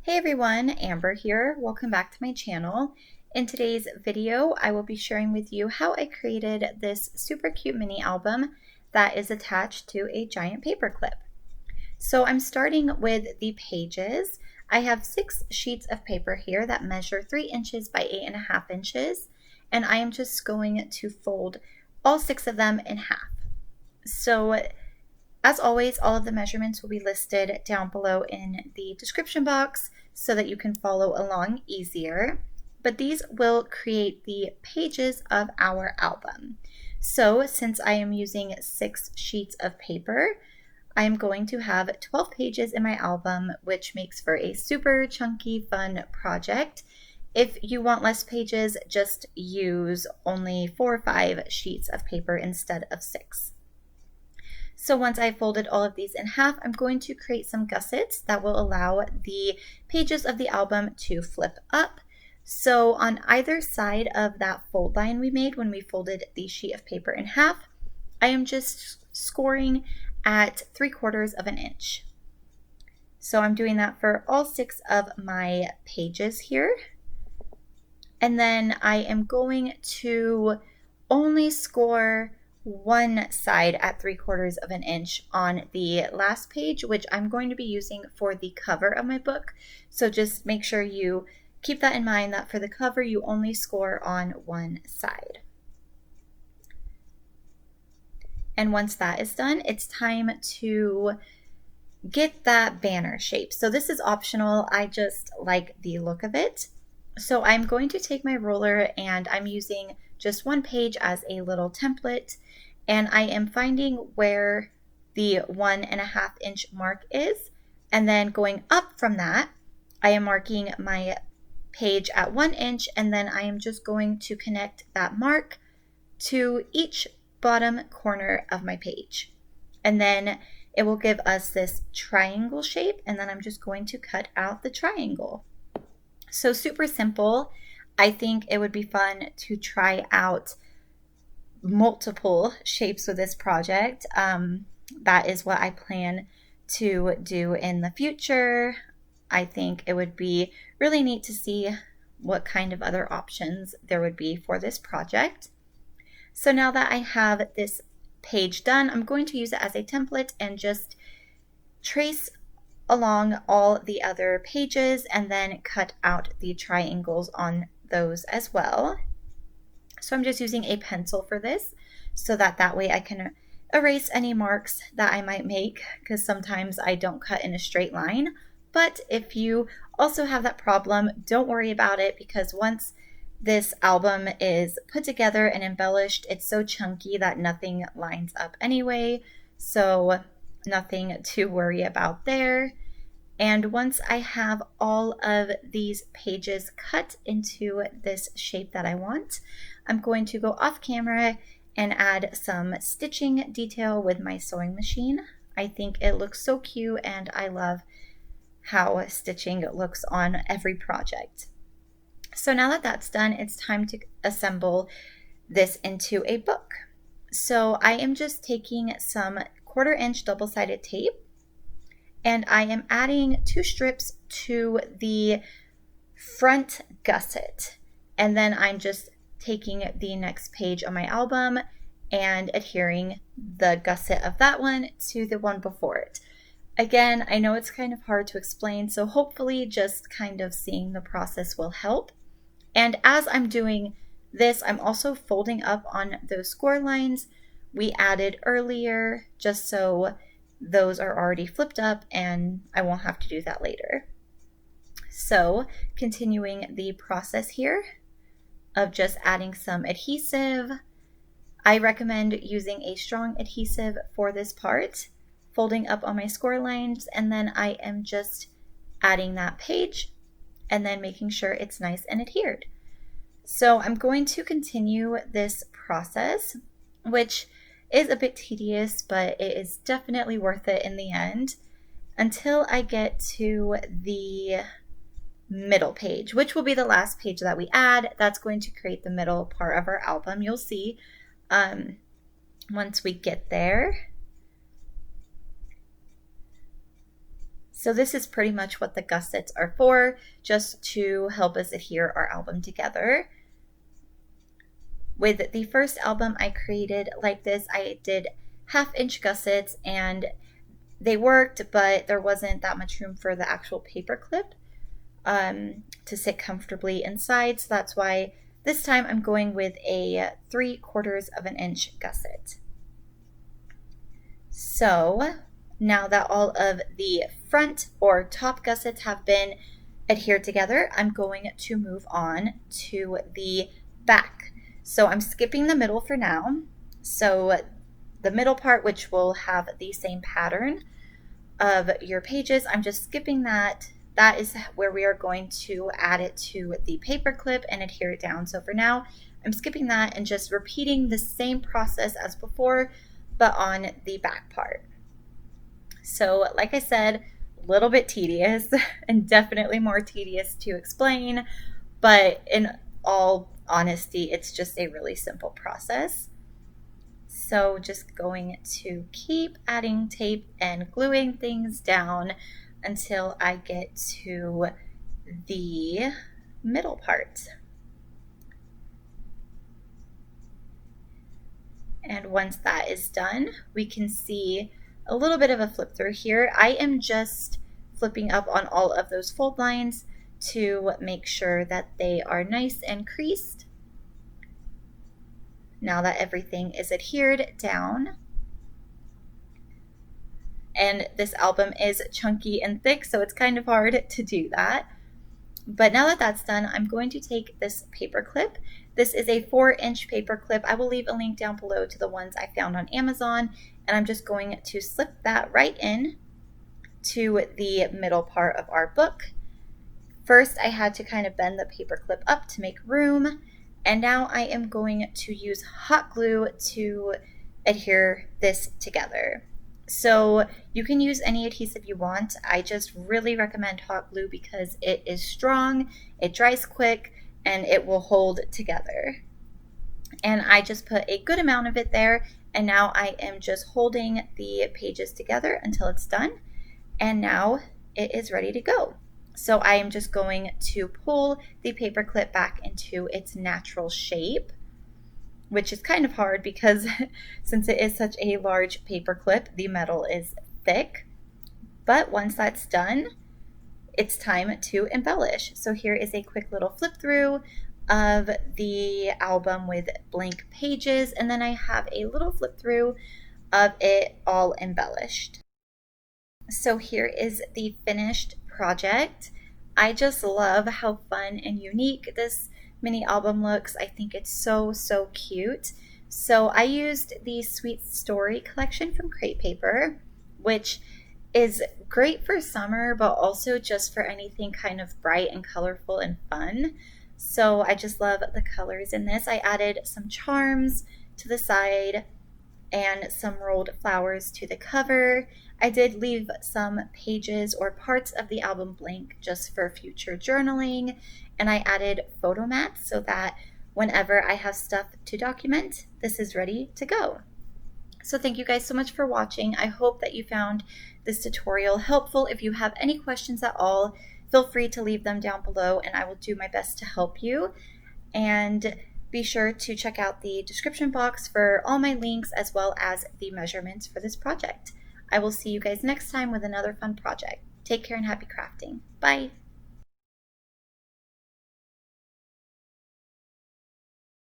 Hey everyone, Amber here. Welcome back to my channel. In today's video, I will be sharing with you how I created this super cute mini album that is attached to a giant paper clip. So I'm starting with the pages. I have 6 sheets of paper here that measure 3 inches by 8.5 inches, and I am just going to fold all 6 of them in half. So as always, all of the measurements will be listed down below in the description box so that you can follow along easier. But these will create the pages of our album. So since I am using 6 sheets of paper, I am going to have 12 pages in my album, which makes for a super chunky, fun project. If you want less pages, just use only 4 or 5 sheets of paper instead of 6. So once I've folded all of these in half, I'm going to create some gussets that will allow the pages of the album to flip up. So on either side of that fold line we made when we folded the sheet of paper in half, I am just scoring at 3/4 of an inch. So I'm doing that for all 6 of my pages here. And then I am going to only score one side at 3/4 of an inch on the last page, which I'm going to be using for the cover of my book. So just make sure you keep that in mind, that for the cover you only score on one side. And once that is done, it's time to get that banner shape. So this is optional. I just like the look of it. So I'm going to take my ruler and I'm using just one page as a little template, and I am finding where the 1.5 inch mark is, and then going up from that, I am marking my page at 1 inch, and then I am just going to connect that mark to each bottom corner of my page. And then it will give us this triangle shape, and then I'm just going to cut out the triangle. So super simple. I think it would be fun to try out multiple shapes with this project. That is what I plan to do in the future. I think it would be really neat to see what kind of other options there would be for this project. So now that I have this page done, I'm going to use it as a template and just trace along all the other pages and then cut out the triangles on those as well. So I'm just using a pencil for this so that way I can erase any marks that I might make, because sometimes I don't cut in a straight line. But if you also have that problem, don't worry about it, because once this album is put together and embellished, it's so chunky that nothing lines up anyway. So nothing to worry about there. And once I have all of these pages cut into this shape that I want, I'm going to go off camera and add some stitching detail with my sewing machine. I think it looks so cute, and I love how stitching looks on every project. So now that that's done, it's time to assemble this into a book. So I am just taking some 1/4 inch double-sided tape, and I am adding 2 strips to the front gusset. And then I'm just taking the next page on my album and adhering the gusset of that one to the one before it. Again, I know it's kind of hard to explain, so hopefully just kind of seeing the process will help. And as I'm doing this, I'm also folding up on those score lines we added earlier, just so those are already flipped up and I won't have to do that later. So continuing the process here of just adding some adhesive. I recommend using a strong adhesive for this part, folding up on my score lines, and then I am just adding that page and then making sure it's nice and adhered. So I'm going to continue this process, which is a bit tedious, but it is definitely worth it in the end, until I get to the middle page, which will be the last page that we add. That's going to create the middle part of our album. You'll see once we get there. So this is pretty much what the gussets are for, just to help us adhere our album together. With the first album I created like this, I did 1/2 inch gussets and they worked, but there wasn't that much room for the actual paper clip to sit comfortably inside. So that's why this time I'm going with a 3/4 gusset. So now that all of the front or top gussets have been adhered together, I'm going to move on to the back. So I'm skipping the middle for now. So the middle part, which will have the same pattern of your pages, I'm just skipping that. That is where we are going to add it to the paper clip and adhere it down. So for now, I'm skipping that and just repeating the same process as before, but on the back part. So like I said, a little bit tedious and definitely more tedious to explain, but in all honesty, it's just a really simple process. So just going to keep adding tape and gluing things down until I get to the middle part. And once that is done, we can see a little bit of a flip through here. I am just flipping up on all of those fold lines to make sure that they are nice and creased. Now that everything is adhered down. And this album is chunky and thick, so it's kind of hard to do that. But now that that's done, I'm going to take this paper clip. This is a 4-inch paper clip. I will leave a link down below to the ones I found on Amazon, and I'm just going to slip that right in to the middle part of our book. First, I had to kind of bend the paper clip up to make room, and now I am going to use hot glue to adhere this together. So you can use any adhesive you want. I just really recommend hot glue because it is strong, it dries quick, and it will hold together. And I just put a good amount of it there, and now I am just holding the pages together until it's done. And now it is ready to go. So I am just going to pull the paper clip back into its natural shape, which is kind of hard because since it is such a large paper clip, the metal is thick. But once that's done, it's time to embellish. So here is a quick little flip through of the album with blank pages, and then I have a little flip through of it all embellished. So here is the finished project. I just love how fun and unique this mini album looks. I think it's so cute. So I used the Sweet Story collection from Crate Paper, which is great for summer, but also just for anything kind of bright and colorful and fun. So I just love the colors in this. I added some charms to the side and some rolled flowers to the cover. I did leave some pages or parts of the album blank just for future journaling, and I added photo mats so that whenever I have stuff to document, this is ready to go. So thank you guys so much for watching. I hope that you found this tutorial helpful. If you have any questions at all, feel free to leave them down below and I will do my best to help you. And be sure to check out the description box for all my links as well as the measurements for this project. I will see you guys next time with another fun project. Take care and happy crafting. Bye!